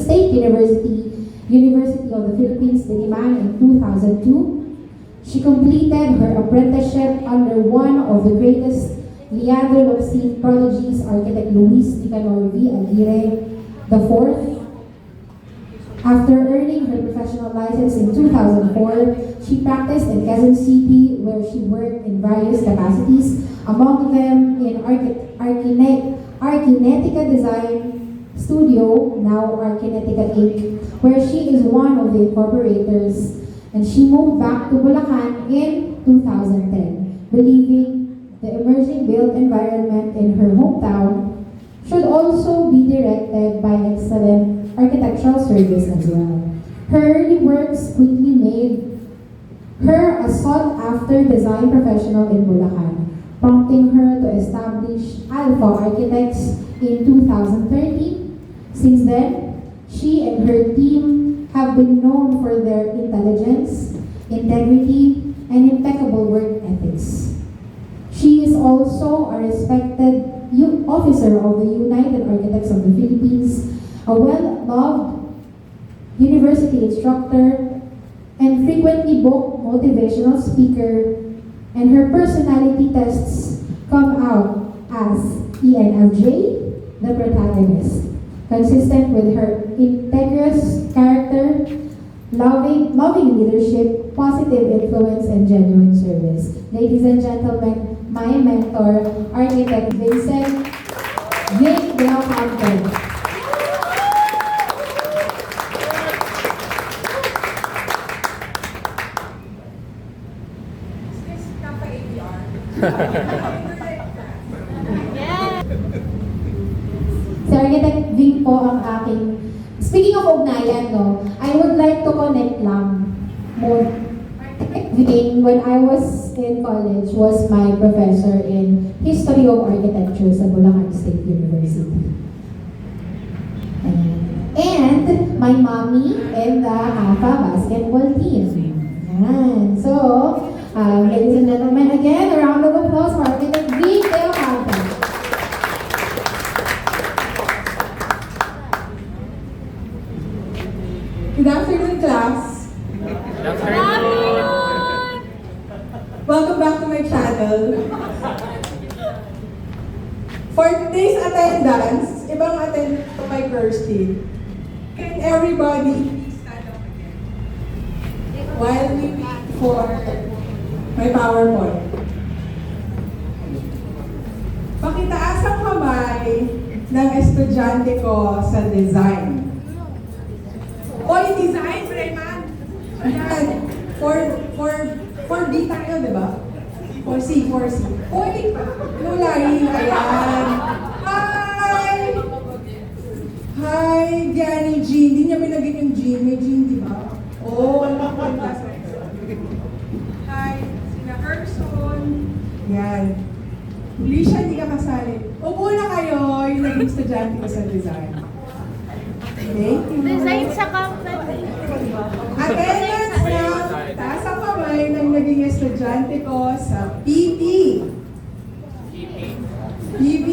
State University of the Philippines, Diliman in 2002. She completed her apprenticeship under one of the greatest Leandro Locsin prodigies, architect Luis Nicanor V. Aguirre IV. After earning her professional license in 2004, she practiced in Quezon City where she worked in various capacities, among them in Arkinetica Design Studio, now Arkinetica Inc., where she is one of the incorporators, and she moved back to Bulacan in 2010, believing the emerging built environment in her hometown should also be directed by excellent architectural service as well. Her early works quickly made her a sought-after design professional in Bulacan, prompting her to establish Alpha Architects in 2013. Since then, she and her team have been known for their intelligence, integrity, and impeccable work ethics. She is also a respected officer of the United Architects of the Philippines, a well-loved university instructor, and frequently booked motivational speaker, and her personality tests come out as ENFJ, the protagonist, consistent with her integrous character, loving leadership, positive influence, and genuine service. Ladies and gentlemen, my mentor, Architect Vincent Vic Del Campo. Si Architect Ving po ang aking... Speaking of ugnayan, no, I would like to connect lang more. Architect Ving, when I was in college, was my professor in History of Architecture sa Bulacan State University. And my mommy and the AFA basketball team. Yan. So, ladies and gentlemen, again, a round of applause for Architect Ving Del Campo. Good afternoon, class. Good afternoon. Welcome back to my channel. For today's attendance, ibang attend to my Kirsty. Can everybody please stand up again? While we wait for my PowerPoint. Pakitaas ang kamay ng estudyante ko sa design. Oy, design, Freeman! Ayan. 4B tayo, di ba? 4C. Oy, Lulay, ayan. Hi, Gianni Jean. Hindi niya binagin yung Jean. May Jean, di ba? Oh, hi, sina Herson. Yan. Lisha, hindi ka kasali. Upo na kayo yung naging estudyante ko sa design. Thank you. Design sa company. Attendance na taas ang kamay ng naging estudyante ko sa PP. PP,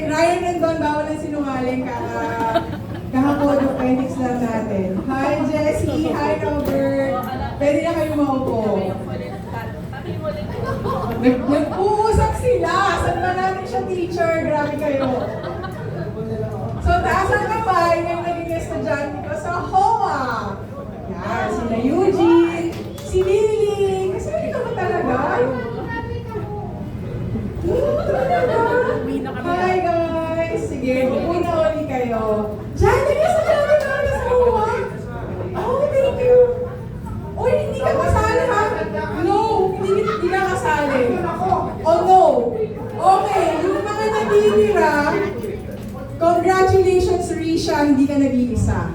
Ryan Rendon, bawal ang sinungaling kahapon yung edits lang natin. Hi Jessie, hi Robert. Pwede na kayo maupo. Nag-uusap sila. Saan ba natin siya teacher? Grabe kayo. So taas ang kamay ng naging estudyante ko sa HOA. Yan, sina Eugene, si Lily. Kasi hindi naman talaga. Hi guys! Sige, muna ulit kayo. Diyan, taga sa namin namin sa HOA. Oh, thank you. Uy, hindi ka kasali ha? No, hindi ka kasali. Oh no. Okay, yung mga natitira, congratulations Risha, hindi ka nag-iisa.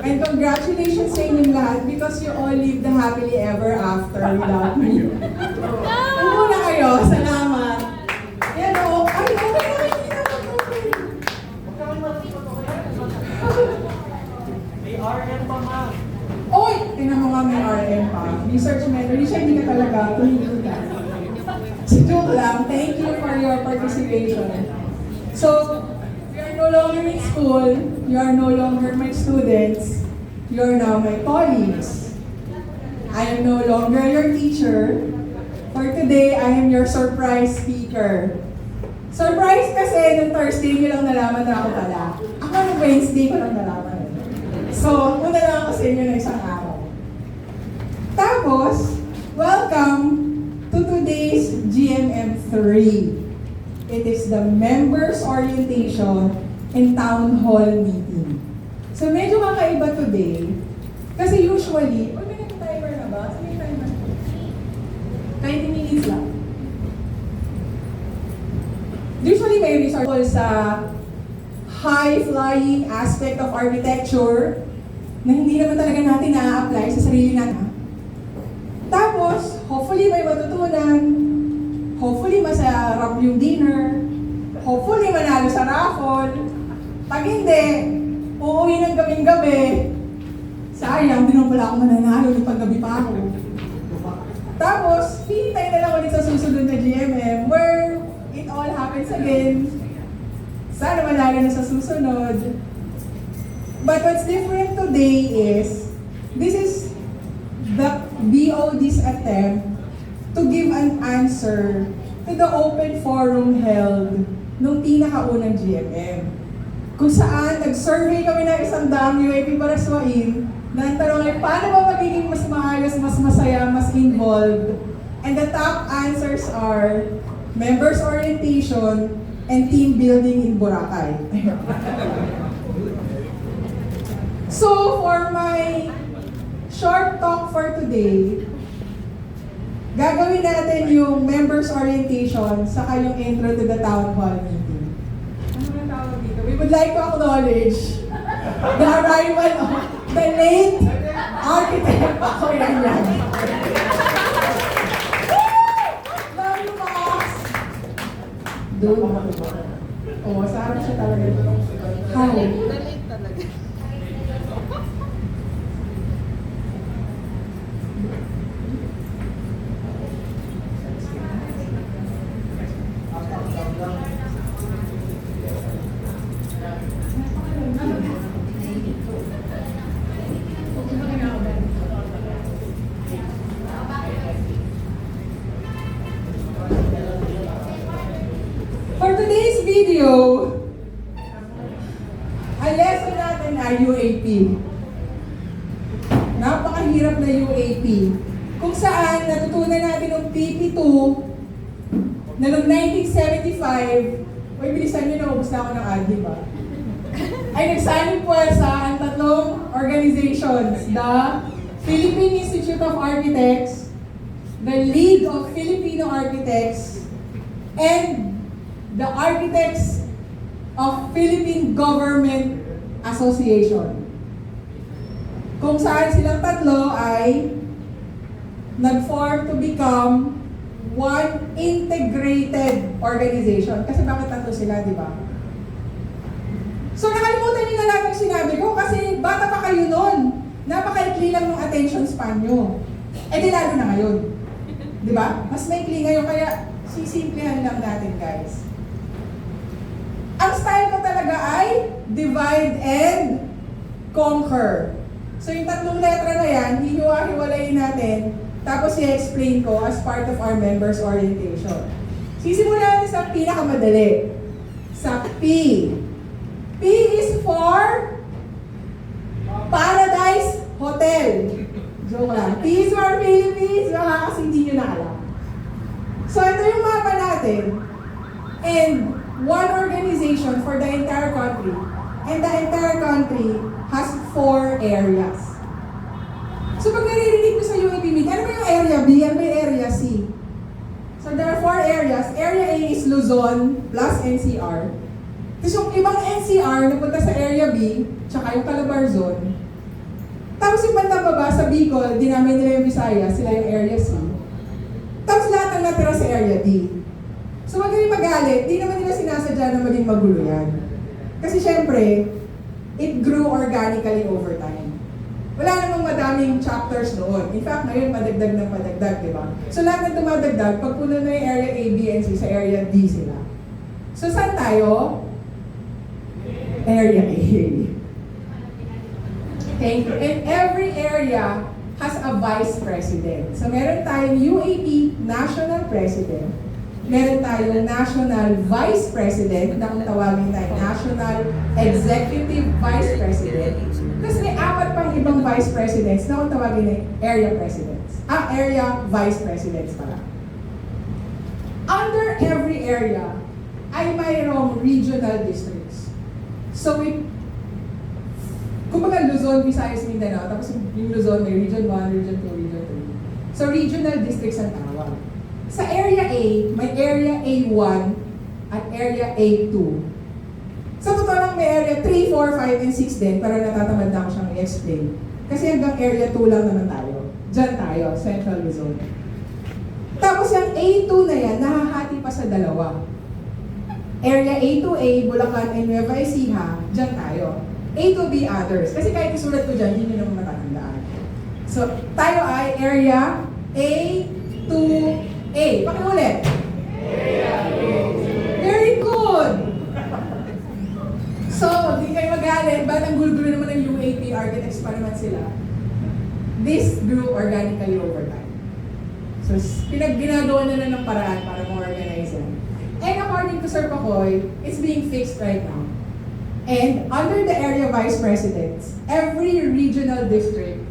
And congratulations sa inyong lahat because you all lived happily ever after without me. Ano muna kayo? Salamat. Yan o. Ay, okay na, hindi na mag-okay. May RM pa, ma'am. Oy! Tingnan mo nga may RM pa. Research memory siya, hindi ka talaga. Tumigil ka. Si joke lang, thank you for your participation. So, we are no longer in school. You are no longer my student. You're now my colleagues. I am no longer your teacher. For today, I am your surprise speaker. Surprise kasi nung Thursday nyo lang nalaman na ako pala. Ako nung Wednesday ko lang nalaman. So, una lang ako sa inyo na isang araw. Tapos, welcome to today's GMM 3. It is the Members Orientation and Town Hall Meeting. So, medyo kakaiba today. Kasi usually, may nag-timer na ba? Saan yung timer? 90 minutes lang. Usually may resort sa high-flying aspect of architecture na hindi naman talaga natin na-apply sa sarili natin. Tapos, hopefully may matutunan, hopefully masarap yung dinner, hopefully manalo sa raffle. Pag hindi, uuwi ng gabing-gabi, sayang, di naman pala ako mananalo ng paggabi pa ako. Tapos, hintay na lang ulit sa susunod na GMM where it all happens again. Sana manalo na sa susunod. But what's different today is, this is the BOD's attempt to give an answer to the open forum held nung pinakaunang GMM. Kung saan, nag-survey kami ng 100 UAP Paraswain na ang tanong ay, paano ba magiging mas maayos, mas masaya, mas involved? And the top answers are, members orientation and team building in Boracay. So, for my short talk for today, gagawin natin yung members orientation saka yung intro to the town hall meeting. Ano ang tawag dito? We would like to acknowledge the arrival of the late architect Paco Yanyan. Love you, boss! Doon. Oo, sa harap siya talaga. Hi. For today's video, ang lesson natin ay UAP. Napakahirap na UAP. Kung saan natutunan natin ng PP2 na noong 1975, uy, bilisan nyo na, ubus na ako ng ad, di ba? Ay nagsanib puwersa ang tatlong organizations, the Philippine Institute of Architects, the League of Filipino Architects, and the Architects of Philippine Government Association. Kung saan silang tatlo ay nag-form to become one integrated organization. Kasi bakit tatlo sila, di ba? So nakalimutan niyo na lahat ng sinabi ko kasi bata pa kayo noon. Napakaikli lang ng attention span nyo. Eh di lalo na ngayon. Di ba? Mas maikli ngayon kaya sisimplihan lang natin, guys. Ang style ko talaga ay divide and conquer. So yung tatlong letra na yan, hihiwa-hiwalayin natin, tapos i-explain ko as part of our members orientation. Sisimulan natin sa pinakamadali. Sa P. P is for Paradise Hotel. Joke lang. P is for Philippines, baka kasi hindi nyo na alam. So ito yung mapa natin. And one organization for the entire country. And the entire country has 4 areas. So pag naririnig mo sa UAP meet, ano ba yung area B? Ano ba yung area C? So there are 4 areas. Area A is Luzon plus NCR. Tapos yung ibang NCR napunta sa area B, tsaka yung Calabar Zone. Tapos yung bandang baba sa Bicol, dinamay nila yung Visayas, sila yung area C. Tapos lahat ng natira sa area D. So wag kayong magalit, di naman nila sinasadya na maging magulo yan. Kasi syempre, it grew organically over time. Wala namang madaming chapters noon. In fact, ngayon madagdag ng madagdag, di ba? So lahat ng dumadagdag, pag puno na yung area A, B, and C, sa area D sila. So saan tayo? Area A. Thank you. And every area has a vice president. So meron tayong UAP National President, meron tayong National Vice President, na kung tawagin tayo National Executive Vice President. Tapos may apat pang ibang Vice Presidents na kung tawagin na Area Presidents. Area Vice Presidents pala. Under every area ay mayroong regional districts. So kumbaga Luzon, Visayas, Mindanao, tapos yung Luzon may Region 1, Region 2, Region 3. So regional districts ang tawag. Sa Area A, may Area A1 at Area A2. Sa totoo lang may Area 3, 4, 5, and 6 din, pero natatamad na ako siyang i-explain. Kasi hanggang Area 2 lang naman tayo. Diyan tayo, Central Luzon. Tapos yung A2 na yan, nahahati pa sa dalawa. Area A2A, Bulacan, and Nueva Ecija, diyan tayo. A2B others. Kasi kahit isulat ko dyan, hindi nyo naman matatandaan. So, tayo ay Area A2A. Pakiulit. Very good! So, di kayo magalit. Ba't ang gulo-gulo naman ng UAP architects pa naman sila? This grew organically over time. So, ginagawa na ng paraan para ma-organize yan. And according to Sir Pacoy, it's being fixed right now. And under the area vice presidents, every regional district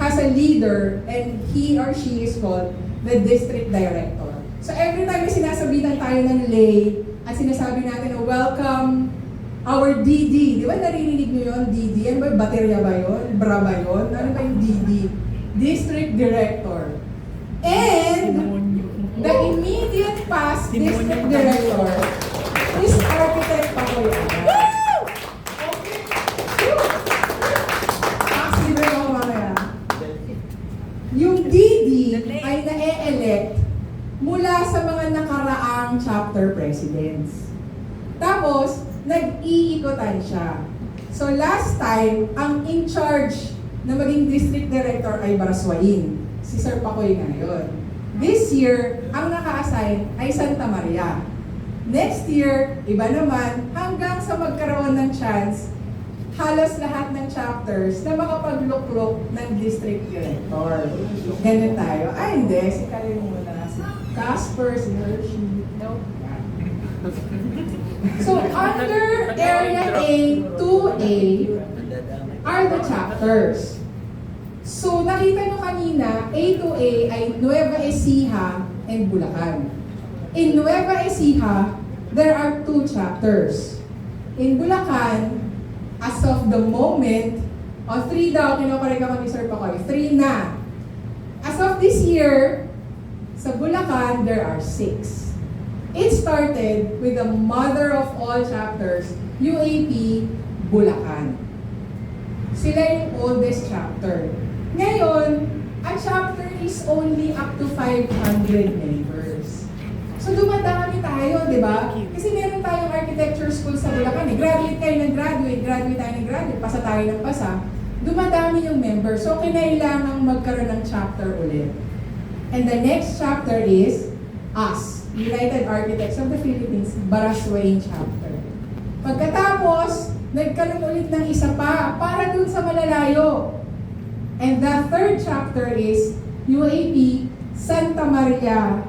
has a leader and he or she is called the district director. So every time may sinasabitan tayo ng lay at sinasabi natin na welcome our DD. Di ba narinig nyo yun? DD? Ano ba? Baterya ba yun? Bra ba yun? Ano ba yung DD? District Director. And the immediate past district director is architect Pacoy. Yung DD ay na-elect mula sa mga nakaraang chapter presidents. Tapos, nag-iikotan siya. So last time, ang in charge na maging district director ay Baraswain. Si Sir Pacoy ngayon. This year, ang naka-assign ay Santa Maria. Next year, iba naman, hanggang sa magkaroon ng chance halos lahat ng chapters na makapagluklok ng district director. Ganun tayo. Ay, hindi. Si Karin muna. Si Casper, si Hershey. No. So, under Area A, 2A are the chapters. So, nakita nyo kanina, A to A ay Nueva Ecija and Bulacan. In Nueva Ecija, there are 2 chapters. In Bulacan, as of the moment, 3 daw, kinokorek ako ni Sir Pacoy, 3 na. As of this year, sa Bulacan, there are 6. It started with the mother of all chapters, UAP Bulacan. Sila yung oldest chapter. Ngayon, ang chapter is only up to 500 members. So dumadami tayo, di ba? Kasi meron tayong architecture school sa Bulacan. Graduate kayo ng graduate, graduate tayo ng graduate, pasa tayo ng pasa. Dumadami yung members. So kinailangang magkaroon ng chapter ulit. And the next chapter is us, United Architects of the Philippines, Baraswain chapter. Pagkatapos, nagkaroon ulit ng isa pa para dun sa malalayo. And the third chapter is UAP Santa Maria.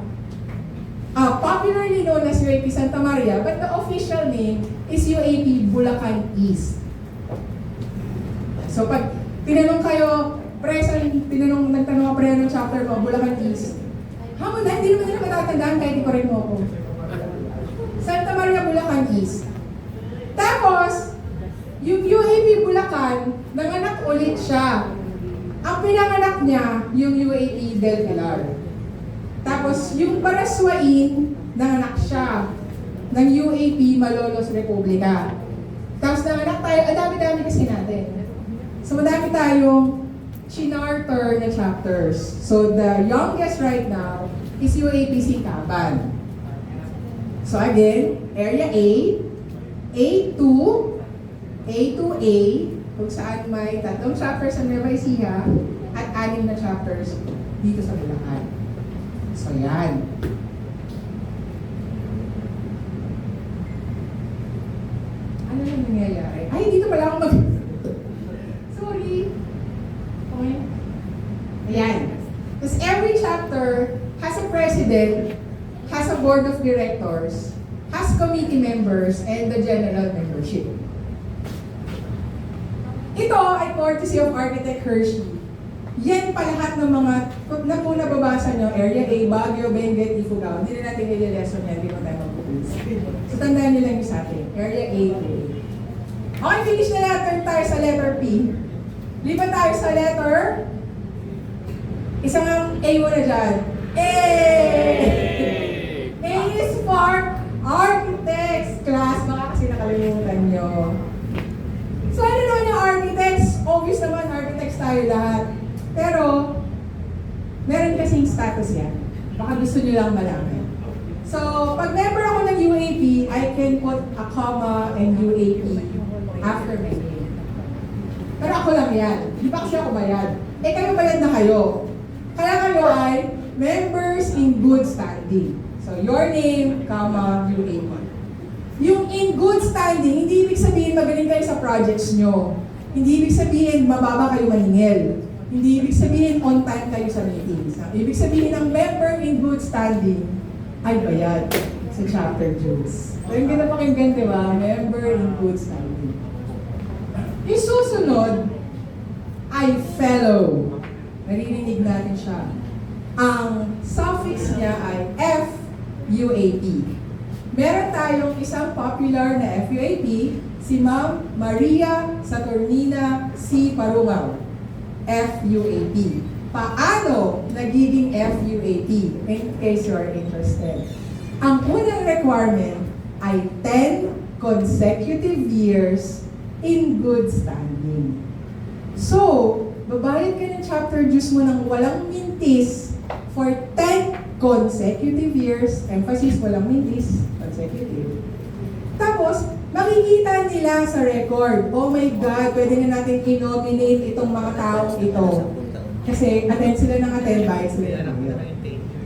Popularly known as UAP Santa Maria, but the official name is UAP Bulacan East. So pag tinanong kayo, nagtanong ako pre ng chapter ko, Bulacan East. Hamon na, hindi naman nila matatandaan kahit i-correct mo ako. Santa Maria, Bulacan East. Tapos, yung UAP Bulacan, nanganak ulit siya. Ang pinanganak niya, yung UAP Del Pilar. Tapos, yung Baraswain, nanganak siya ng UAP Malolos Republika. Tapos nanganak tayo, dami-dami kasi natin. So, madami tayong chinarter na chapters. So, the youngest right now is UAP Singkaban. So, again, Area A, A2, A2A, kung saan may 3 chapters sa Nueva Ecija at 6 na chapters dito sa Bulacan. So, yan. Ano yung nangyayari? Ay, dito pala ako Sorry. Every chapter has a president, has a board of directors, has committee members, and the general membership. Ito ay courtesy of Architect Hershey. Yan pa lahat ng mga, na kung nababasa nyo, Area A, Baguio, Benguet, Ifugao, hindi na natin i-lesson yan, hindi mo tayo mag-quiz. So tandaan nyo lang yung sa atin, Area A, Okay, finish na lahat. Turn tayo sa letter P. Lipat tayo sa letter, isang A mo na dyan. A! A is for architects class. Baka kasi nakalimutan nyo. So ano naman yung architects? Obvious naman, architects tayo lahat. Pero, meron kasing status yan. Baka gusto nyo lang malaman. So, pag member ako ng UAP, I can put a comma and UAP after my name. Pero ako lang yan. Di ba kasi ako bayad? Eh kayo bayad na kayo. Kaya kayo ay members in good standing. So, your name, comma, UAP. Yung in good standing, hindi ibig sabihin magaling kayo sa projects nyo. Hindi ibig sabihin mababa kayo maningil. Hindi ibig sabihin on time kayo sa meetings. Ibig sabihin ng member in good standing ay bayad sa chapter dues. So yung pinapakinggan, di ba? Member in good standing. Yung susunod ay fellow. Naririnig natin siya. Ang suffix niya ay FUAP. Meron tayong isang popular na FUAP, si Ma'am Maria Saturnina C. Parungaw. FUAP. Paano nagiging FUAP? In case you're interested. Ang unang requirement ay 10 consecutive years in good standing. So, babayad ka ng chapter dues mo ng walang mintis for 10 consecutive years. Emphasis, walang mintis, consecutive. Tapos, makikita nila sa record, oh my God, pwede na natin i-nominate itong mga taong ito. Kasi attend sila ng attend, bayad sila ng bayad.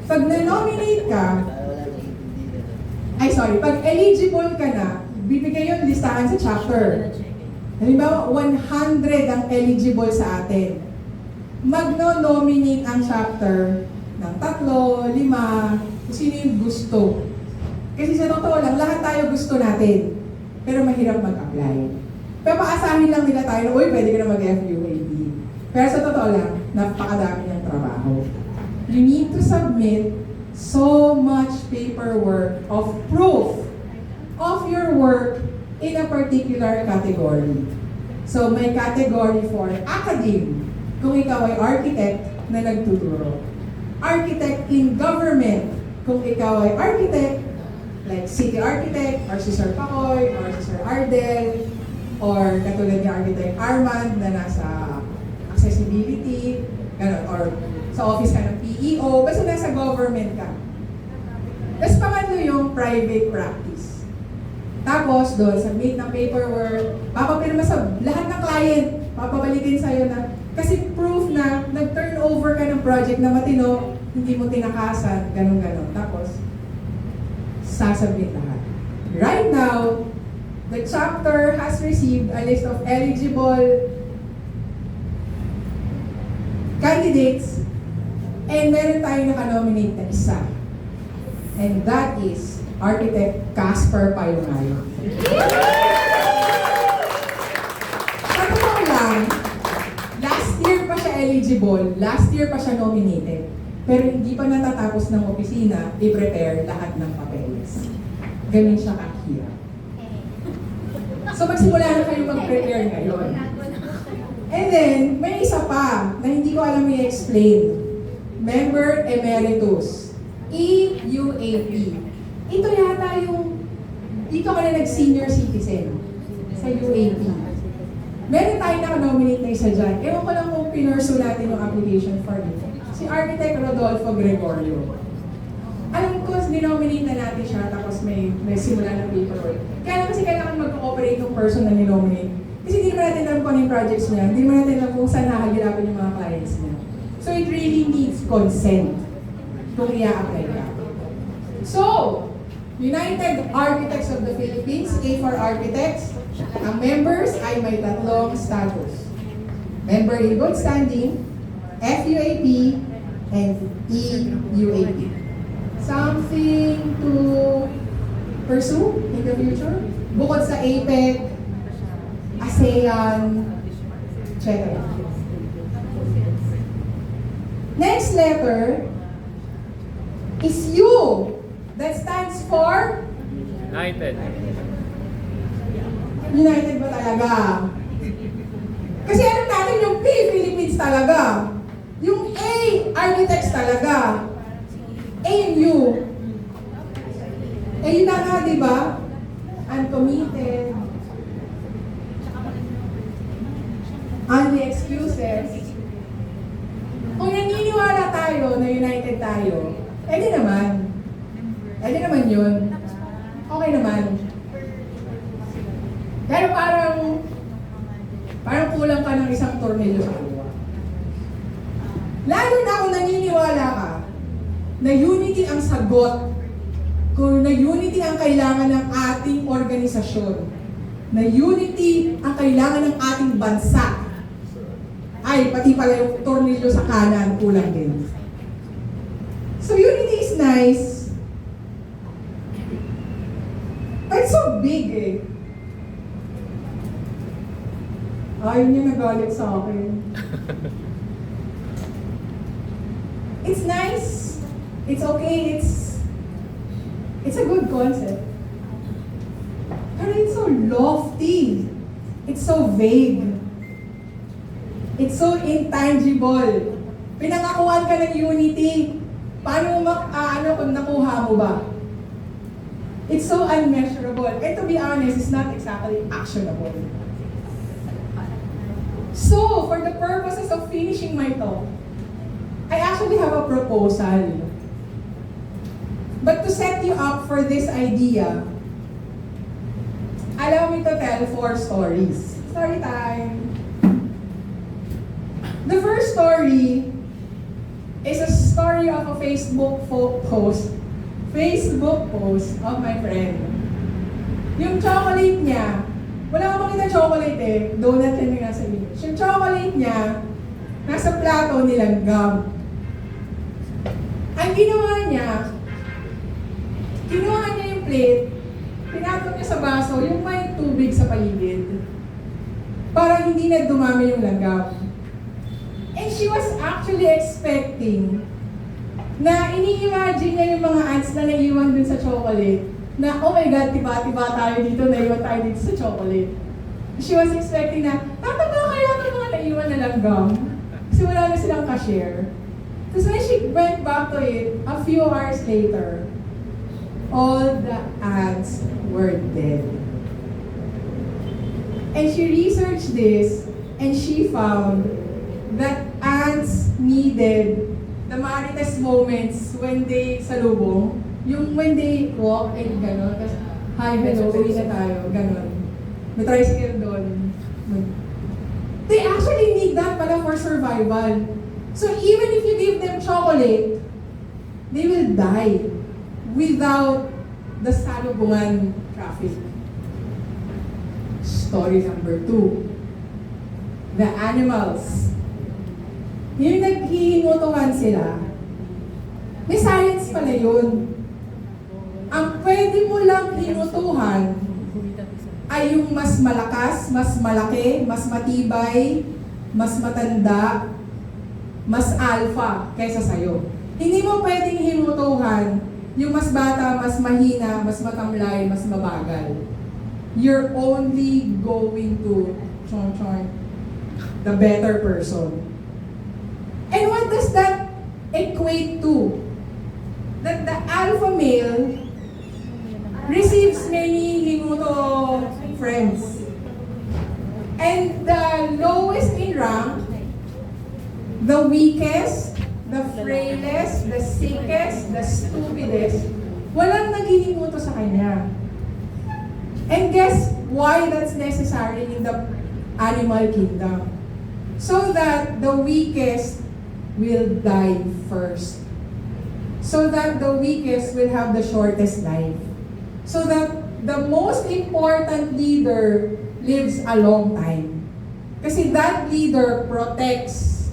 Pag na-nominate ka, pag eligible ka na, bibigay yung listahan sa chapter. Halimbawa, 100 ang eligible sa atin. Magno-nominate ang chapter ng 3, 5, kung sino yung gusto. Kasi sa totoo lang, lahat tayo gusto natin. Pero mahirap mag-apply. Pero paasahin lang nila tayo na, uy, pwede ka na mag-FUAP. Pero sa totoo lang, napakadami ng trabaho. You need to submit so much paperwork of proof of your work in a particular category. So, may category for academe, kung ikaw ay architect na nagtuturo. Architect in government, kung ikaw ay architect, like city architect, or si Sir Pacoy, or si Sir Ardel, or katulad ni Architect Armand na nasa accessibility, gano'n, or sa office ka ng PEO, basta nasa government ka. Tapos pangatlo yung private practice. Tapos doon, submit ng paperwork, papapirma sa lahat ng client, papabalikin sa'yo na, kasi proof na nag-turn over ka ng project na matino, hindi mo tinakasan, gano'n-gano'n. Tapos, sasubmit lahat. Right now, the chapter has received a list of eligible candidates and meron tayong naka-nominate na isa. And that is Architect Casper Payongayo. Sa totoo lang, last year pa siya eligible, last year pa siya nominated. Pero hindi pa natatapos ng opisina, i-prepare lahat ng papeles. Ganun siya kahirap. So magsimula na kayo mag-prepare ngayon. And then, may isa pa na hindi ko alam i-explain. Member Emeritus. EUAP. Ito yata yung, dito ka na nag-senior citizen sa UAP. Meron tayo naka-nominate na isa dyan. Ewan ko lang kung pinursu natin yung application for it. Si Architect Rodolfo Gregorio. Alam ko, dinominate na natin siya, tapos may simula ng paperwork. Kaya kasi kailangan mag-cooperate yung person na ninominate. Kasi hindi naman natin alam kung ano yung projects niya, hindi naman natin alam kung saan nakagirapan yung mga clients niya. So it really needs consent kung i-apply ka. So, United Architects of the Philippines, A for Architects, ang members ay may tatlong status. Member in good standing, FUAP, and EUAP. Something to pursue in the future? Bukod sa APEC, ASEAN, etc. Next letter is U. That stands for United. United ba talaga? Kasi alam natin yung P, Philippines talaga. Yung A, Architects talaga. A and U. Eh yun na nga, di ba? Uncommitted. Only excuses. Kung naniniwala tayo na united tayo, edi naman. Edi naman yun. Okay naman. Pero parang kulang ka ng isang tornilyo sa kuha. Lalo na kung naniniwala ka na unity ang sagot, kung na unity ang kailangan ng ating organisasyon, na unity ang kailangan ng ating bansa, ay pati pala yung tornilyo sa kanan, kulang din. So unity is nice, but it's so big eh. Ayaw niya nagalit sa akin. It's nice. It's okay. It's a good concept. Pero it's so lofty. It's so vague. It's so intangible. Pinangakuan ka ng unity. Paano mo kung nakuha mo ba? It's so unmeasurable. And to be honest, it's not exactly actionable. So, for the purposes of finishing my talk, I actually have a proposal. But to set you up for this idea, allow me to tell 4 stories. Story time. The first story is a story of a Facebook post of my friend. Yung chocolate niya, wala akong makita chocolate eh, donut yan yung nasa image. Yung chocolate niya, nasa plato nilang gum. Ang ginawa niya, kinuha niya yung plate, pinatong niya sa baso, yung may tubig sa paligid. Para hindi na dumami yung langgam. And she was actually expecting na ini-imagine niya yung mga ants na naiwan dun sa chocolate. Na, oh my God, tiba-tiba tayo dito, naiwan tayo dito sa chocolate. She was expecting na, tataba kaya itong mga naiwan na langgam? Kasi wala na silang ka-share. Tapos when she went back to it, a few hours later, all the ants were dead. And she researched this, and she found that ants needed the Marites moments when they salubong, yung when they walk and gano'n, tapos hi, hello, uwi na tayo, gano'n. May tricycle doon. They actually need that pala for survival. So even if you give them chocolate, they will die without the salubungan traffic. Story number 2. The animals. Yung naghihingutuhan sila, may science pala yun. Ang pwede mo lang hinutuhan ay yung mas malakas, mas malaki, mas matibay, mas matanda, mas alpha kaysa sa'yo. Hindi mo pwedeng hinutuhan yung mas bata, mas mahina, mas matamlay, mas mabagal. You're only going to the better person. And what does that equate to? That the alpha male receives many himuto friends. And the lowest in rank, the weakest, the frailest, the sickest, the stupidest, walang naghihimuto sa kanya. And guess why that's necessary in the animal kingdom? So that the weakest will die first. So that the weakest will have the shortest life. So that the most important leader lives a long time. Kasi that leader protects,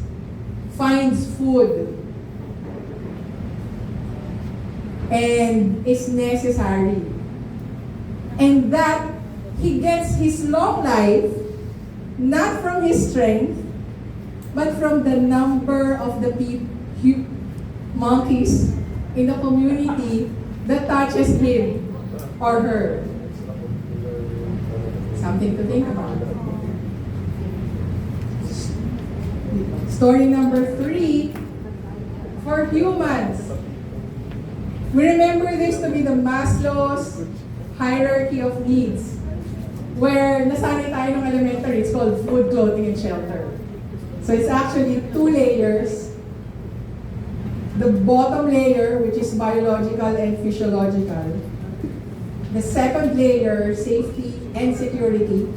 finds food, and is necessary. And that he gets his long life not from his strength, but from the number of the monkeys in the community that touches him or her. Something to think about. Story number 3, for humans. We remember this to be the Maslow's hierarchy of needs, where nasanay tayo ng elementary, it's called food, clothing, and shelter. So it's actually 2 layers. The bottom layer, which is biological and physiological. The second layer, safety and security.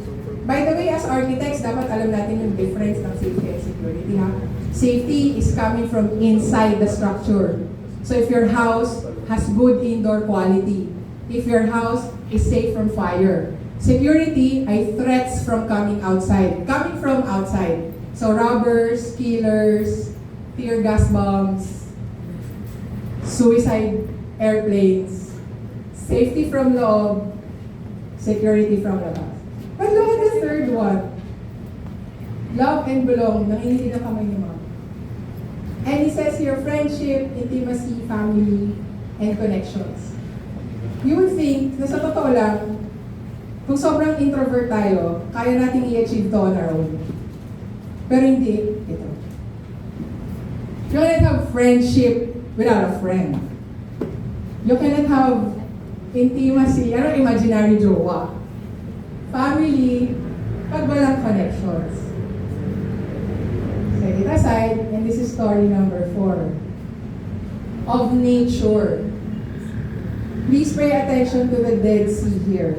By the way, as architects, dapat alam natin yung difference ng safety and security, ha? Safety is coming from inside the structure. So if your house has good indoor quality, if your house is safe from fire. Security ay threats from coming outside. Coming from outside. So robbers, killers, tear gas bombs, suicide airplanes, safety from loob, security from labas. But look at the third one. Love and belong. Nanginginig ang kamay ni Mom. And he says here, friendship, intimacy, family, and connections. You would think na sa totoo lang, kung sobrang introvert tayo, kaya nating i-achieve to on our own. Pero hindi, ito. You cannot have friendship without a friend. You cannot have intimacy, imaginary jowa. Family, pag walang connections. Set it aside, and this is story number 4. Of nature. Please pay attention to the Dead Sea here.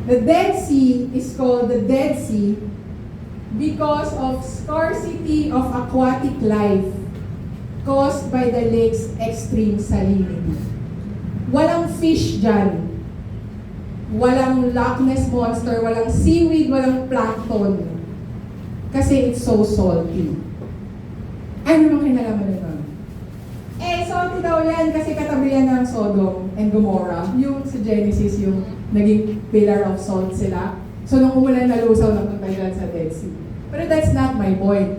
The Dead Sea is called the Dead Sea because of scarcity of aquatic life caused by the lake's extreme salinity. Walang fish dyan. Walang Loch Ness Monster, walang seaweed, walang plankton. Kasi it's so salty. Ano naman kinalaman nun? Salty daw yan kasi katabi yan ng Sodom and Gomorrah. Yung sa Genesis, yung naging pillar of salt sila. So nung umulan, nalusaw na punta dyan sa Dead Sea. Pero that's not my point.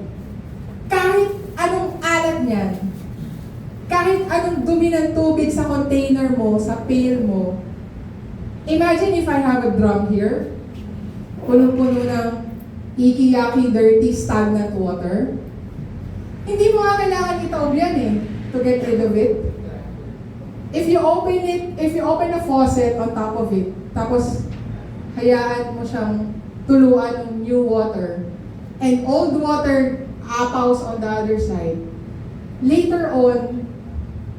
Kahit anong alat niyan, kahit anong dumi ng tubig sa container mo, sa pail mo, imagine if I have a drum here, punong-puno ng icky-yucky, dirty, stagnant water. Hindi mo nga kailangan itaob yan to get rid of it. If you open a faucet on top of it, tapos hayaan mo siyang tuluan ng new water, and old water apaws on the other side, later on,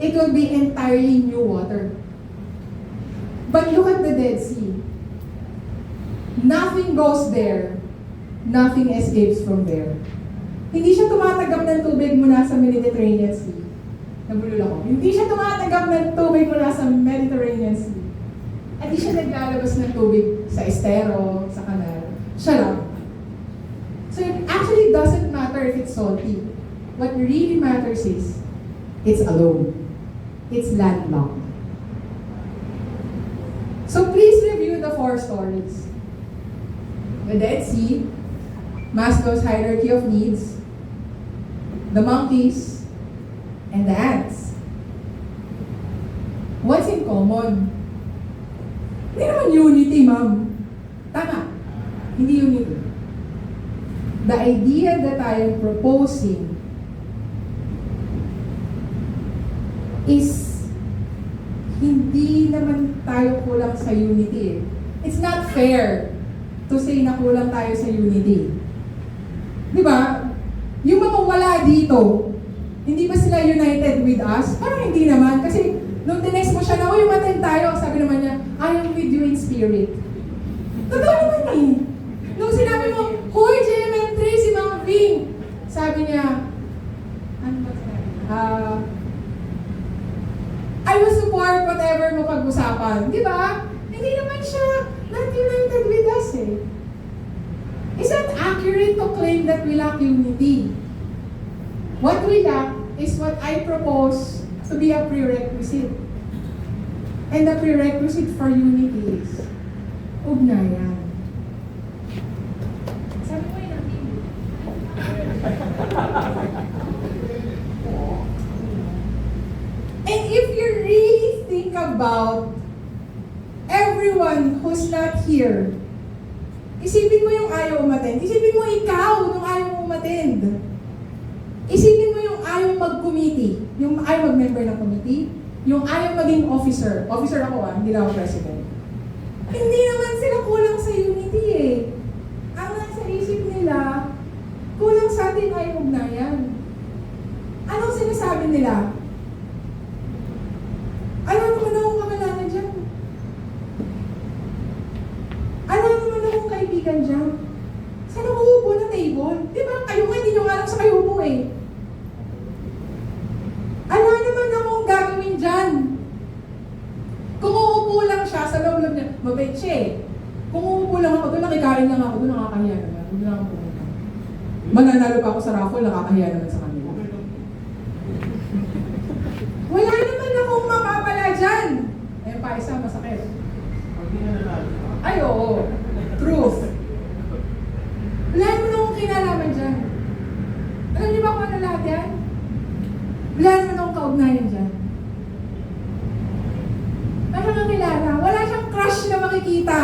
it will be entirely new water. But look at the Dead Sea. Nothing goes there. Nothing escapes from there. Hindi siya tumatagap ng tubig mula sa Mediterranean Sea. Nabulol ako. Hindi siya tumatagap ng tubig mula sa Mediterranean Sea. At hindi siya naglalabas ng tubig sa estero, sa kanal. Siya lang. So it actually doesn't matter if it's salty. What really matters is, it's alone. It's landlocked. So please review the 4 stories. The Dead Sea, Maslow's hierarchy of needs, the monkeys, and the ants. What's in common? Hindi naman unity, ma'am. Tama. Hindi unity. The idea that I am proposing is hindi naman tayo kulang sa unity. It's not fair to say na kulang tayo sa unity. Di ba? Yung mga wala dito, hindi ba sila united with us? Parang hindi naman. Kasi nung tinext mo siya na, uy, umattend tayo, sabi naman niya, I am with you in spirit. Totoo naman eh. Nung sinabi mo, hoy, JMM3, si Mang Ving, sabi niya, ano ba sinabi? I will support whatever mo pag-usapan. Di ba? Hindi naman siya not united with us eh. Is that accurate to claim that we lack unity? What we lack is what I propose to be a prerequisite. And the prerequisite for unity is ugnayan. Sabi mo yun ang TV. And if you really think about everyone who's not here, isipin mo yung ayaw umattend. Isipin mo ikaw nung ayaw umattend. Isipin mo yung ayaw mag-committee. Yung ayaw mag-member ng committee. Yung ayaw maging officer. Officer ako hindi na ako president. Hindi naman sila kulang sa unity eh. Ang nasa isip nila, kulang sa atin ay ugnayan. Anong sinasabi nila? Ano naman akong kakalanan dyan? Ano naman akong kaibigan dyan? Saan ako uupo na table? Di ba? Kayo nga, hindi nyo alam sa kayo upo eh. Ano naman akong gagawin dyan? Kung uupo lang siya, sa loob niya, mabait siya eh. Kung uupo lang ako doon, nakikain lang ako doon, nakakahiya naman. Doon lang ako pumunta. Mananalo pa ako sa raffle, nakakahiya naman sa kanila. Wala naman akong mapapala dyan. Ayun pa, isa, masakit. Ay, oo. Truth. Wala naman akong kinalaman dyan. Alam niyo ba kung ano lahat yan? Wala naman akong kaugnayan dyan. Wala siyang kilala. Wala siyang crush na makikita.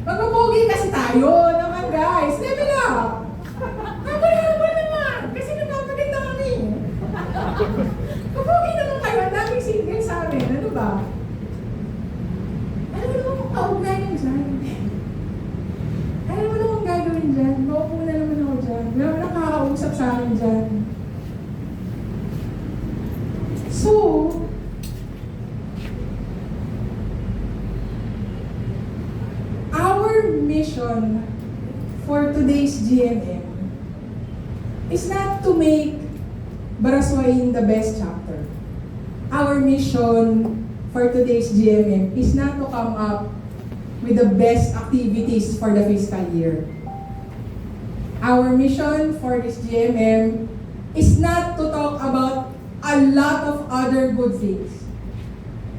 Magpapogi kasi tayo naman, guys. Level up. Habal-habal naman. Kasi nagpapaganda kami. Papogi naman kayo. Ang daming single sa amin. Ano ba? Ano naman akong kaugnayan dyan? Ano naman akong gagawin dyan? Maupo na naman ako dyan. Wala naman nakakausap sa amin dyan. So, our mission for today's GMM is not to make Baraswain the best chapter. Our mission for today's GMM is not to come up with the best activities for the fiscal year. Our mission for this GMM is not to talk about a lot of other good things.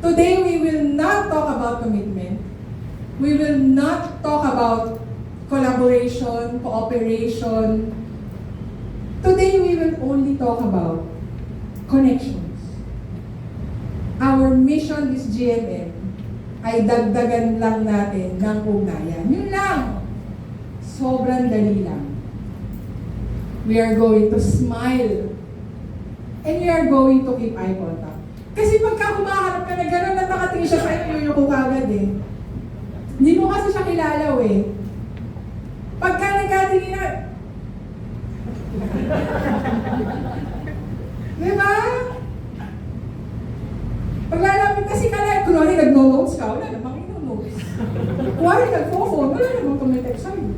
Today, we will not talk about commitment. We will not talk about collaboration, cooperation. Today, we will only talk about connections. Our mission is GMM ay dagdagan lang natin ng ugnayan. Yun lang. Sobrang dali lang. We are going to smile. And we are going to keep eye contact. Kasi pagka humaharap ka na gano'n na nakatingin siya sa iyo, yuyuko ka agad eh. Hindi mo kasi siya kilalaw eh. Pagka nagkatingin na... Diba? Paglalapit na si Kalay, kunwari nag-no-notes ka, wala namang ino-notes. Kunwari nag-phone, wala namang tumitek sa'yo.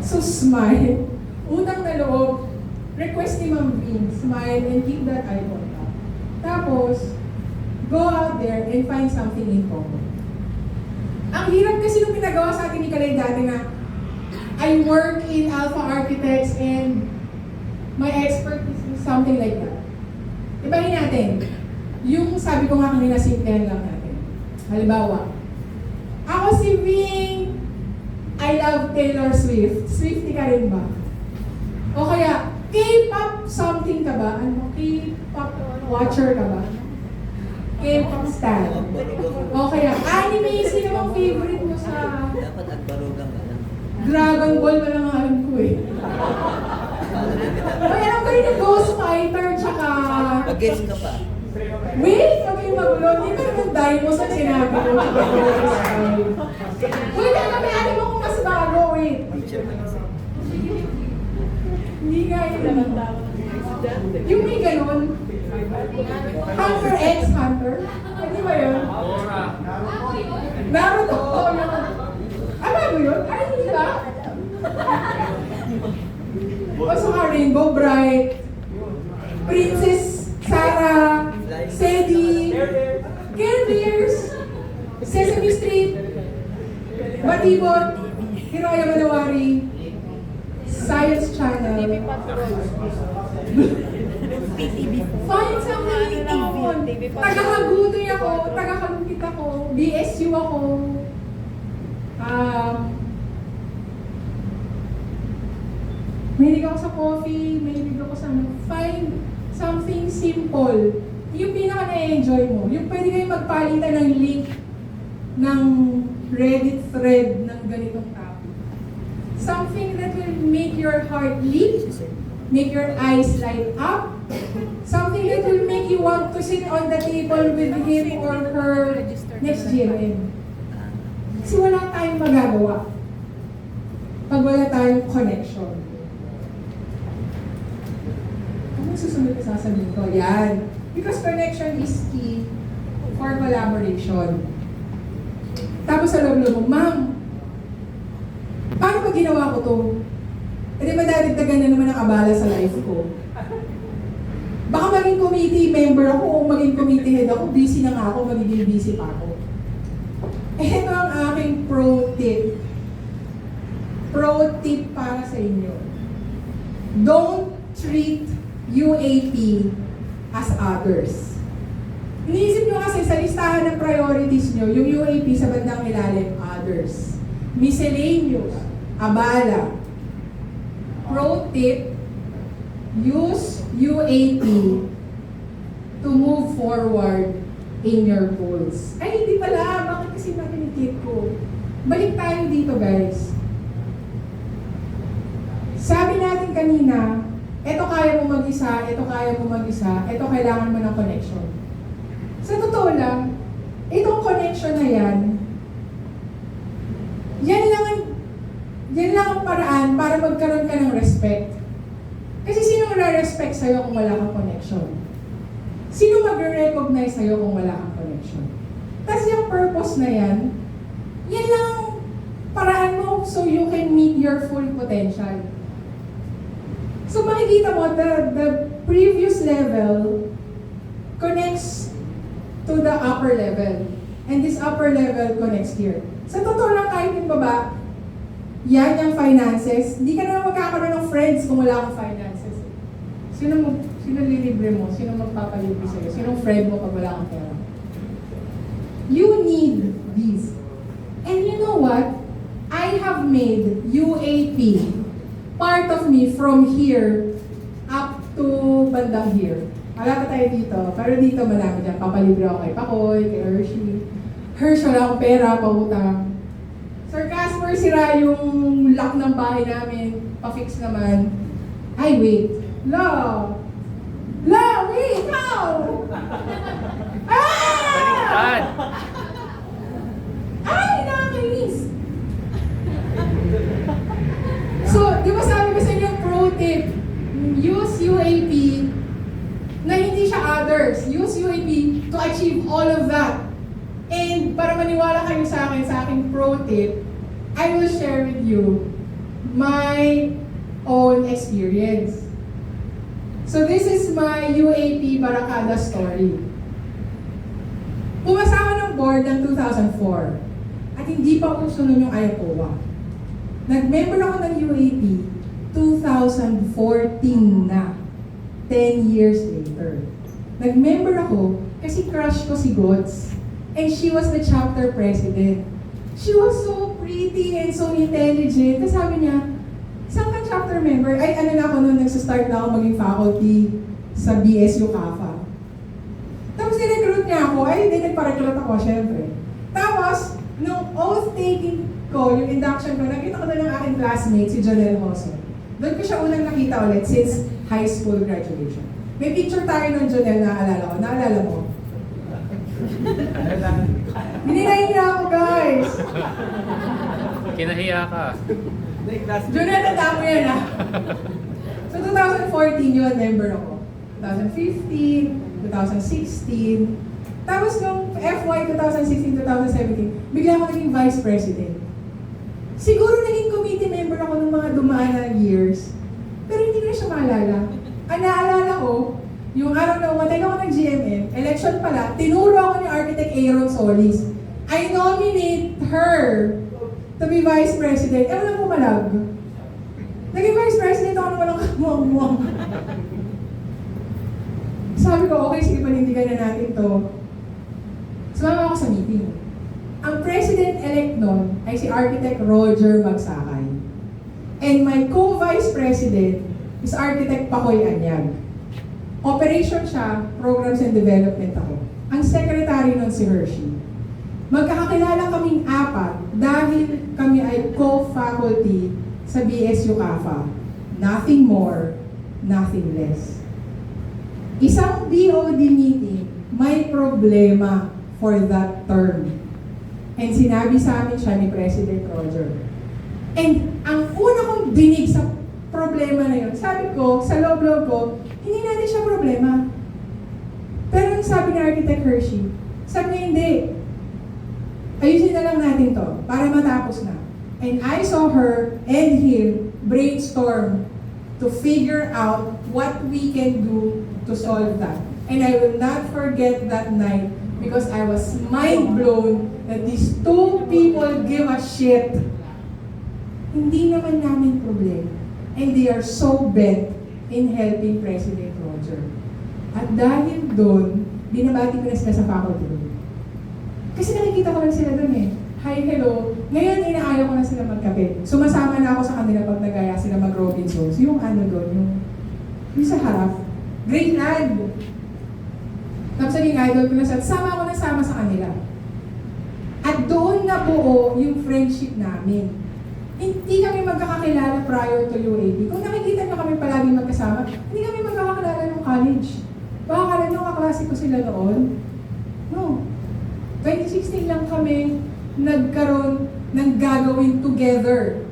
So smile. Utang na loob, request ni Ma'am Vin, smile and keep that eye contact. Tapos, go out there and find something in common. Ang hirap kasi nung pinagawa sa atin ni Kalay dati na I work in Alpha Architects and my expertise is something like that. Ibahin natin. Yung sabi ko nga kanina, simplihan lang natin. Halimbawa, ako si Ving, I love Taylor Swift. Swiftie ka rin ba? O kaya, K-pop something ka ba? Ano? K-pop watcher ka ba? K-pop star. O kaya, anime, sino bang favorite mo sa... Dapat agbarugang ka lang. Dragon Ball, wala nga alam ko eh. Ay, alam ko rin yung Ghost Fighter, tsaka... Mag-guess ka pa. Wait, huwag kayong magulo. Hindi ba naman Daimos ang sinabi ko? Wait, alam mo kung mas bago, wait. Teacher ka kasi. Hindi nga yun. Yung may ganun. Hunter x Hunter. Hindi ba yun? Naruto. Oo, yun. Ano ba yun? Ay, hindi ba? O saka Rainbow Bright. Princess Sarah. Sedi. Care Bears. Sesame Street. Batibot. Hiroya Manawari. Science Channel. TV Patrol. Find something in common. Taga-Hagunoy ako, taga-Kalungkit ako, BSU ako. Mahilig ako sa coffee, mahilig ako sa find something simple. Yung pinaka na-enjoy mo. Yung pwede kayo magpalitan ng link ng Reddit thread ng ganitong topic. Something that will make your heart leap, make your eyes light up, something that will make you want to sit on the table with him or her next GMM. Kasi wala tayong magagawa pag wala tayong connection. Ano susunod na sasabihin ko? Yan. Because connection is key for collaboration. Tapos sa loob-loob mo, ma'am, paano ba ginawa ko to? E di madadagdagan na naman ang abala sa life ko. Baka maging committee member ako o maging committee head ako, busy na nga ako, magiging busy pa ako. Ito ang aking pro tip. Pro tip para sa inyo. Don't treat UAP as others. Iniisip nyo kasi sa listahan ng priorities nyo, yung UAP sa bandang ilalim, others. Miscellaneous, abala. Pro tip, use UAP to move forward in your goals. Ay, hindi pala. Bakit kasi nakinikip ko? Balik tayo dito, guys. Sabi natin kanina, eto kaya mo mag-isa, eto kaya mo mag-isa, eto kailangan mo ng connection. Sa totoo lang, itong connection na yan lang ang paraan para magkaroon ka ng respect. Kasi sino mag-respect sa'yo kung wala kang connection? Sino mag-recognize sa'yo kung wala kang connection? Tapos yung purpose na yan lang ang paraan mo so you can meet your full potential. So makikita mo, the previous level connects to the upper level. And this upper level connects here. Sa totoo lang, kahit yung baba, yan yung finances. Hindi ka naman magkakaroon ng friends kung wala kang finances. Sino lilibre mo? Sino magpapalibre sa'yo? Sinong friend mo pag wala kang pera? You need these. And you know what? I have made UAP part of me from here up to bandang here. Wala pa tayo dito. Pero dito marami dyan. Papalibre ako kay Pakoy, kay Hershey. Hershey, wala akong pera, pautang. Sir Casper, sira yung lock ng bahay namin. Pa-fix naman. Ay, wait. La, wait, how? Baliktad. Ay, nakakainis. So, di ba sabi ko sa inyo, pro tip, use UAP na hindi siya others. Use UAP to achieve all of that. And para maniwala kayo sa aking pro tip, I will share with you my own experience. So this is my UAP Barakada story. Pumasa ako ng board ng 2004 at hindi pa uso nun yung Ayapowa. Nag-member ako ng UAP 2014 na, 10 years later. Nag-member ako kasi crush ko si Gods. And she was the chapter president. She was so pretty and so intelligent. Tapos sabi niya, saan ka chapter member? Ay, ano na ako nung nagsastart na ako maging faculty sa BSU CAFA. Tapos nirecruit niya ako. Ay, hindi, nagpa-recruit ako, syempre. Tapos, nung oath-taking ko, yung induction ko, nakita ko na ng aking classmate, si Janelle Hoso. Doon ko siya unang nakita ulit since high school graduation. May picture tayo ng Janelle na naalala ko. Naalala mo? Bininayin niya ako, guys! Kinahiya ka. Janelle, tanda mo yan, ha? So, 2014 yun, member ako. 2015, 2016. Tapos nung FY 2016-2017, bigla ako naging vice president. Siguro naging committee member ako ng mga dumaan na years. Pero hindi ko na siya maalala. Ang naalala ko, yung araw na umatay ako ng GMM, election pala, tinuro ako ni Architect Aaron Solis. I nominate her to be vice president. Ewan lang pumalag. Naging vice president ako na walang kamuang-muang. Sabi ko, okay, sige, panindigan na natin to. Sumama ako sa meeting. Ang president-elect nun ay si Architect Roger Magsakay. And my co-vice president is Architect Pakoy Anyag. Operation siya, Programs and Development ako. Ang secretary nun si Hershey. Magkakakilala kaming apat dahil kami ay co-faculty sa BSU CAFA. Nothing more, nothing less. Isang BOD meeting, may problema for that term. And sinabi sa amin siya ni President Roger. And ang una kong dinig sa problema na yun, sabi ko, sa loob-loob ko, hindi natin siya problema. Pero yung sabi ni Architect Hershey, sabi niya, hindi. Ayusin na lang natin to para matapos na. And I saw her and him brainstorm to figure out what we can do to solve that. And I will not forget that night because I was mind blown that these two people give a shit. Hindi naman namin problema. And they are so bent in helping President Roger. At dahil doon, binabati ko na sila sa faculty room. Kasi nakikita ko lang sila doon eh. Hi, hello. Ngayon, inaayaw ko na sila magkape. Sumasama na ako sa kanila pag nagaya sila mag-Robinsons. Yung ano doon, yung sa harap. Great land. Tapos naging idol ko na siya. Sama ako na sama sa kanila. At doon nabuo yung friendship namin. Hindi kami magkakakilala prior to UAB. Kung nakikita nyo kami palagi magkasama, hindi kami magkakakilala ng college. Baka kala nyo kaklase ko sila noon. No. 2016 lang kami nagkaroon ng gagawin together.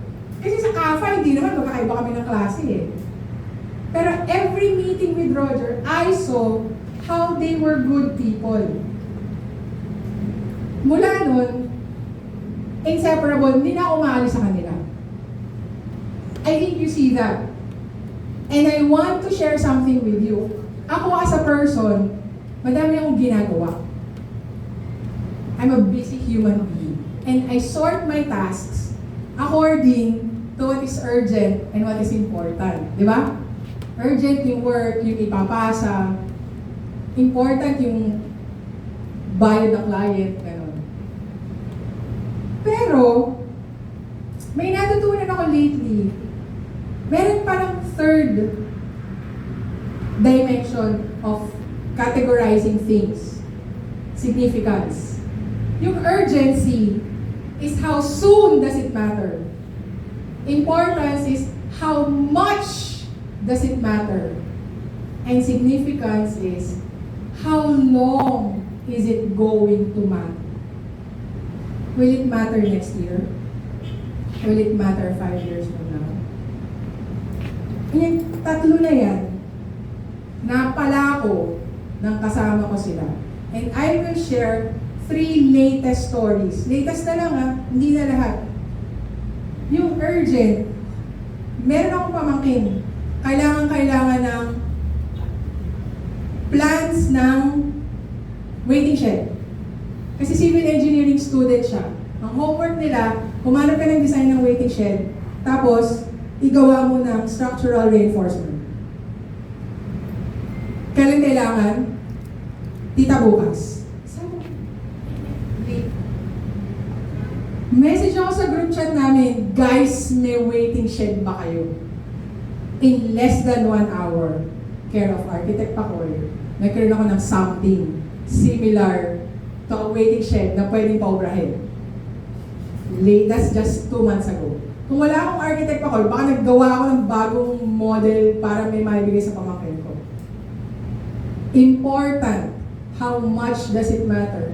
Kasi sa CAFA, hindi naman magkakaiba kami ng klase eh. Pero every meeting with Roger, I saw how they were good people. Mula nun, inseparable, hindi na ako maalis sa kanila. I think you see that. And I want to share something with you. Ako as a person, madami akong ginagawa. I'm a busy human being. And I sort my tasks according to what is urgent and what is important. Di ba? Urgent yung work, yung ipapasa. Important yung bayad ng client, gano'n. Pero, may natutunan ako lately. Meron parang third dimension of categorizing things. Significance. Yung urgency is how soon does it matter. Importance is how much does it matter. And significance is how long is it going to matter. Will it matter next year? Will it matter 5 years from now? Yung tatlo na yan, napala ko ng kasama ko sila. And I will share 3 latest stories. Latest na lang hindi na lahat. Yung urgent, meron akong pamangkin. Kailangan ng plans ng waiting shed. Kasi civil engineering student siya. Ang homework nila, humanap ka ng design ng waiting shed, tapos igawa mo ng structural reinforcement. Kailan kailangan? Tita bukas. Message ako sa group chat namin, guys, may waiting shed ba kayo? In less than 1 hour, care of Architect Pakoy, nagkaroon ako ng something similar to a waiting shed na pwedeng paubrahin. That's just 2 months ago. Kung wala akong Architect Pakoy, baka naggawa ako ng bagong model para may maibigay sa pamangkin ko. Important. How much does it matter?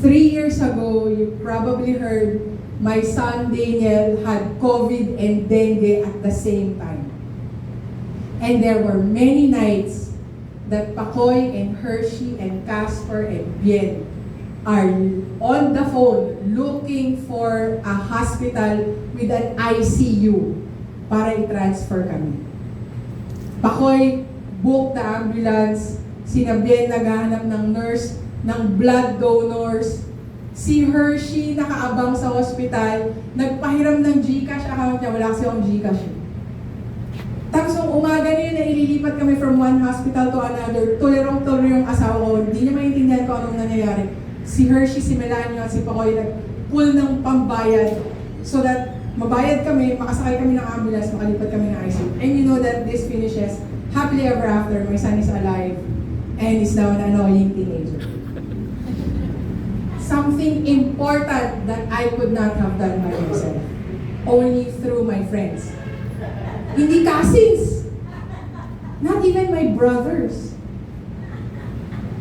3 years ago, you probably heard my son Daniel had COVID and dengue at the same time. And there were many nights that Pakoy and Hershey and Casper and Bien are on the phone looking for a hospital with an ICU para i-transfer kami. Pakoy book the ambulance, sina Bien naghahanap ng nurse, ng blood donors, si Hershey nakaabang sa hospital, nagpahiram ng GCash account niya, wala kasi akong GCash. na ililipat kami from one hospital to another, tulerong-tuloy yung asawa ko, hindi niya maintindihan kung anong nangyayari. Si Hershey, si Melania, at si Pacoy nag-pull ng pambayad so that mabayad kami, makasakay kami ng ambulance, makalipat kami ng ICU. And you know that this finishes happily ever after. My son is alive and is now an annoying teenager. Something important that I could not have done by myself, only through my friends. Hindi cousins, not even my brothers.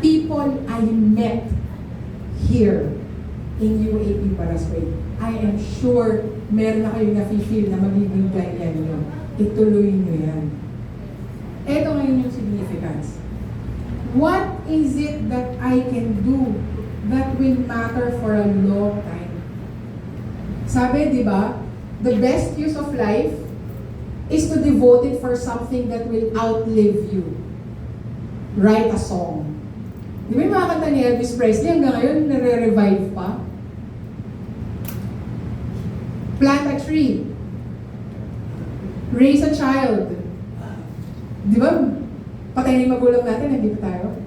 People I met here in UAP Parasway. I am sure meron na kayong nafe-feel na magiging ganyan nyo. Ituloy nyo yan. Ito ngayon yung significance. What is it that I can do that will matter for a long time? Sabi, di ba? The best use of life is to devote it for something that will outlive you. Write a song. Di ba yung mga kanta ni Elvis Presley hanggang ngayon nare-revive pa? Plant a tree. Raise a child. Di ba? Patay na yung magulang natin, hindi pa tayo?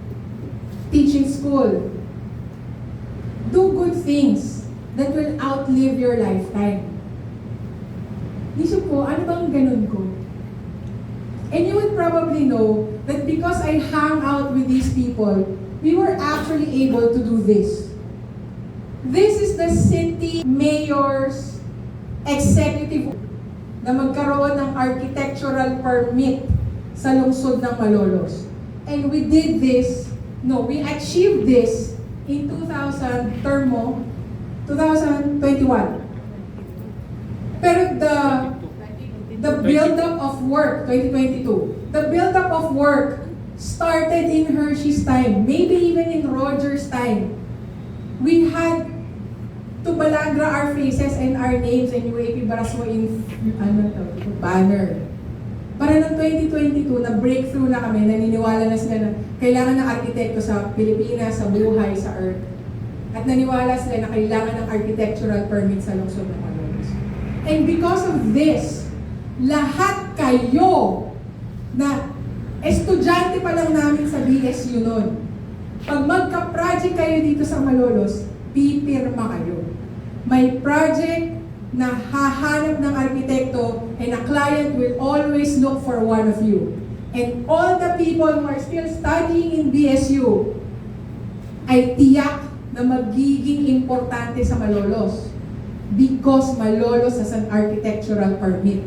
Teaching school. Do good things that will outlive your lifetime. Isip ko, ano bang ganun ko? And you would probably know that because I hang out with these people, we were actually able to do this. This is the city mayor's executive na magkaroon ng architectural permit sa lungsod ng Malolos. And we did this, we achieved this in 2021. Pero the build-up of work, 2022, the build-up of work started in Hershey's time, maybe even in Roger's time. We had to balagra our faces and our names and UAP Baraswa in banner. Para noong 2022, na breakthrough na kami, naniniwala na sila na kailangan ng arkitekto sa Pilipinas, sa buhay, sa Earth. At naniwala sila na kailangan ng architectural permit sa lungsod ng Malolos. And because of this, lahat kayo na estudyante pa lang namin sa BSU noon, pag magka-project kayo dito sa Malolos, pipirma kayo. May project na hahanap ng arkitekto and a client will always look for one of you. And all the people who are still studying in BSU ay tiyak na magiging importante sa Malolos because Malolos has an architectural permit.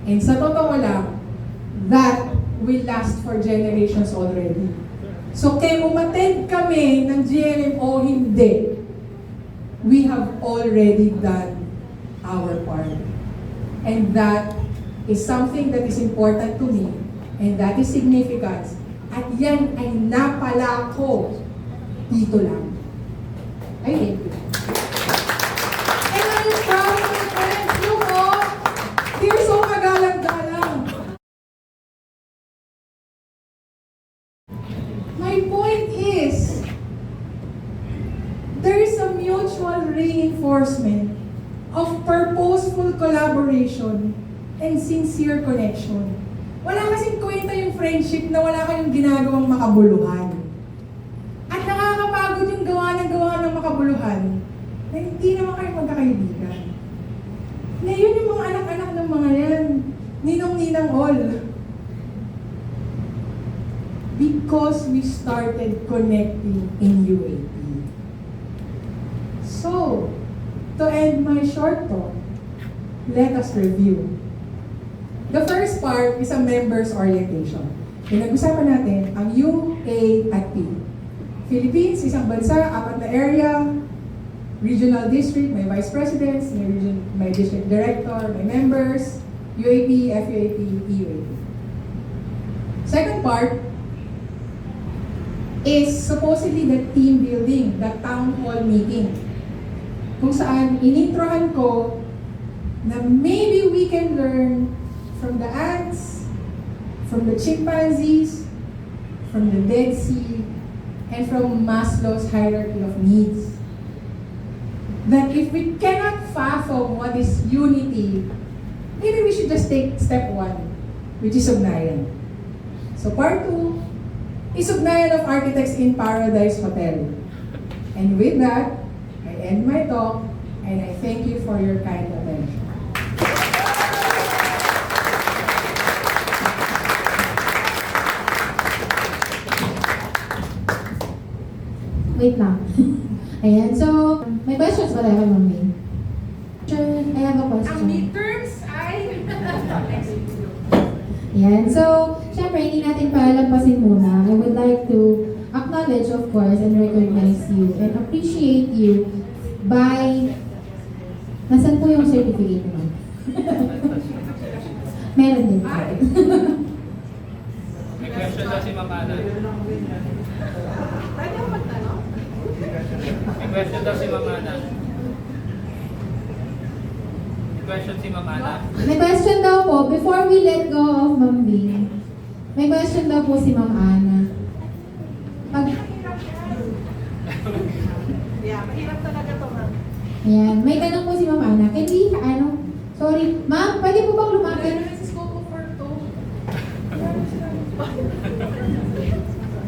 And sa totoo lang, that will last for generations already. So kaya umattend kami ng GLM o hindi, we have already done our part. And that is something that is important to me, and that is significant. At yan ay napala ko dito lang. I thank you. And I'm proud of my friends. Look, oh, they're so magalang-galang. My point is, there is a mutual reinforcement of purposeful collaboration and sincere connection. Wala kasing kwenta yung friendship na wala kayong ginagawang makabuluhan. At nakakapagod yung gawa ng makabuluhan na hindi naman kayo magkakaibigan. Ngayon yung mga anak-anak ng mga yan, ninong-ninang all. Because we started connecting in UAP. So, to end my short talk, let us review. The first part is a members orientation. Pinag-usapan natin ang UA at P. Philippines, isang bansa, 4 na area, regional district, may vice presidents, may district director, may members, UAP, FUAP, EUAP. Second part is supposedly the team building, the town hall meeting. Kung saan inintrohan ko na maybe we can learn from the ants, from the chimpanzees, from the Dead Sea, and from Maslow's hierarchy of needs. That if we cannot fathom what is unity, maybe we should just take step 1, which is ugnayan. So part 2 is Ugnayan of Architects in Paradise Hotel. And with that, I end my talk and I thank you for your kind attention. Wait lang. Ayan, so, may questions ba tayo kay Ma'am May? Sure, I have a question. midterms ay... Ayan, so, syempre, hindi natin palalampasin muna. I would like to acknowledge, of course, and recognize you and appreciate you by... Nasaan po yung certificate mo? Meron din. May question daw si Ma'am Ana. Pwede ako magtanong? May question daw si Ma'am Ana. May question si Ma'am Ana. May question daw po, before we let go of Ma'am Bing, may question daw po si Ma'am Ana. Pag, Yeah, mahirap talaga to, ma'am. ayan, may tanong po si Ma'am Ana. Can we, sorry, Ma'am, pwede po bang lumapit?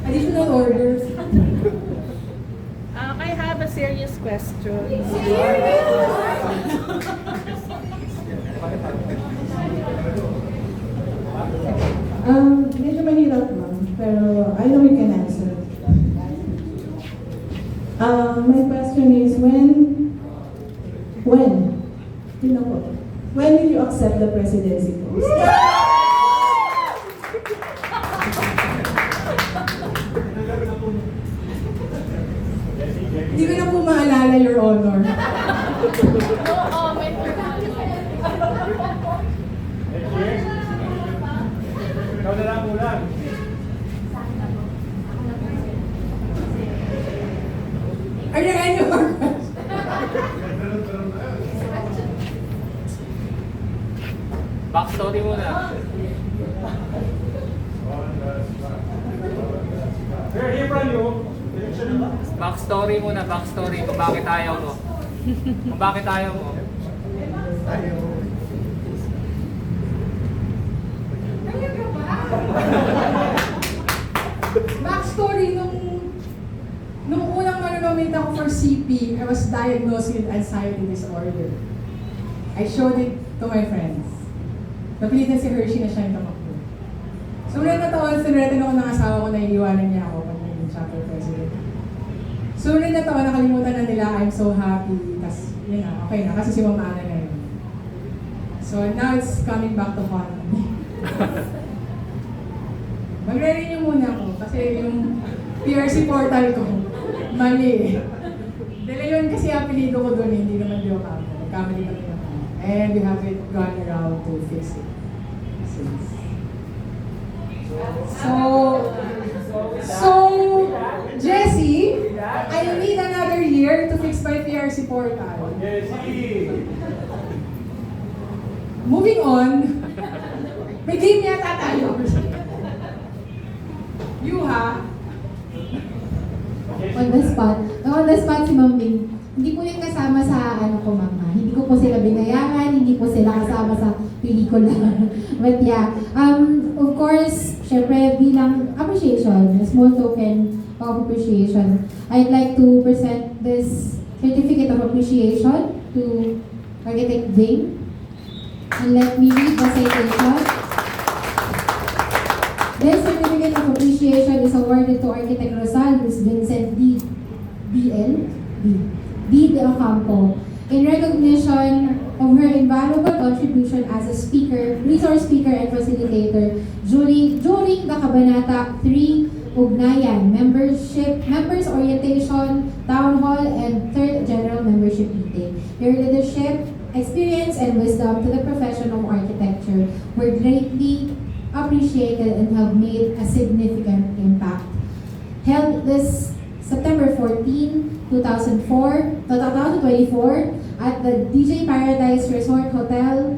Additional orders. I have a serious question. Medyo mahirap, ma'am, pero I know you can answer. My question is when did you accept the presidency post? Hindi ko na po maalala, Your Honor. Ikaw na lang ulan. Are there any more questions? Backstory muna. Backstory muna, backstory kung bakit ayaw mo. Kung bakit ayaw mo. Talaga ba? Backstory, nung unang manonomate ako for CP, I was diagnosed with anxiety disorder. I showed it to my friends. Napilitan si Hershey na siya yung tamakbo. So, ulit sinuratan ako ng asawa ko na iiwanan niya ako pag naging chapter president. So, ulit nakalimutan na nila, I'm so happy. Tapos, yun na, okay na, kasi si Mama Ana na yun. So, now it's coming back to haunt me. Magre-renew muna ako kasi yung PRC portal ko, mali eh. De Leon kasi apelido ko doon, hindi naman Dio Campo. Nagkamali kami naman. And we haven't gone around to fix it. So, Jessie, I need another year to fix my PRC portal. Moving on, may game yata tayo. You ha? On the spot si Ma'am Bing. Hindi po yung kasama sa ko, Mama. Hindi ko po sila binayaran, hindi po sila kasama sa pelikula. But yeah, of course, syempre bilang appreciation, a small token of appreciation, I'd like to present this certificate of appreciation to Architect Bing. And let me read the citation. This certificate of appreciation is awarded to Architect Rosalus Vincent D. De Ocampo in recognition of her invaluable contribution as a speaker, resource speaker, and facilitator during the Kabanata 3 Ugnayan Members Orientation, Town Hall, and 3rd General Membership Meeting. Your leadership, experience, and wisdom to the profession of architecture were greatly appreciated and have made a significant impact. Held this September 14, 2024 at the DJ Paradise Resort Hotel,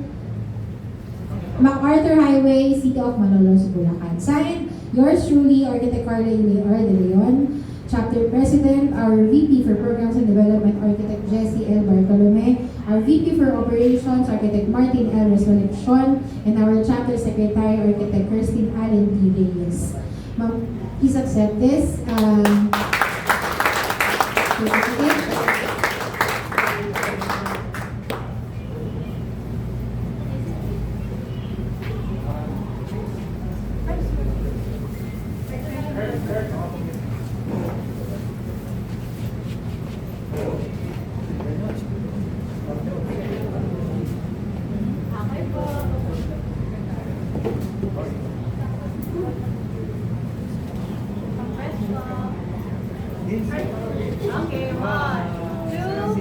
MacArthur Highway, City of Malolos, Bulacan. Signed, yours truly, Architect Carla Ileor de Leon, Chapter President, our VP for Programs and Development, Architect Jessie L. Bartolome, our VP for Operations, Architect Martin L. Resolucion, and our Chapter Secretary, Architect Kirsten Allen D. Reyes. accept this certificate. Okay, 1, 2.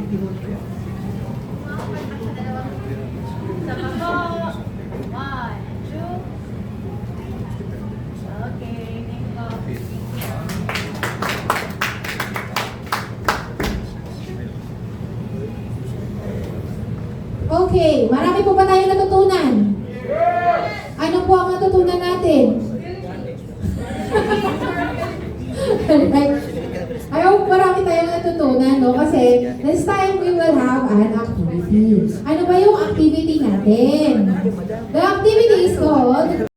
Sama po. 1, 2. Okay, thank you. Okay, marami po ba tayong natutunan? Ano po ang natutunan natin? Alright. I hope marami tayong natutunan, no? Kasi next time we will have an activity. Ano ba yung activity natin? The activity is called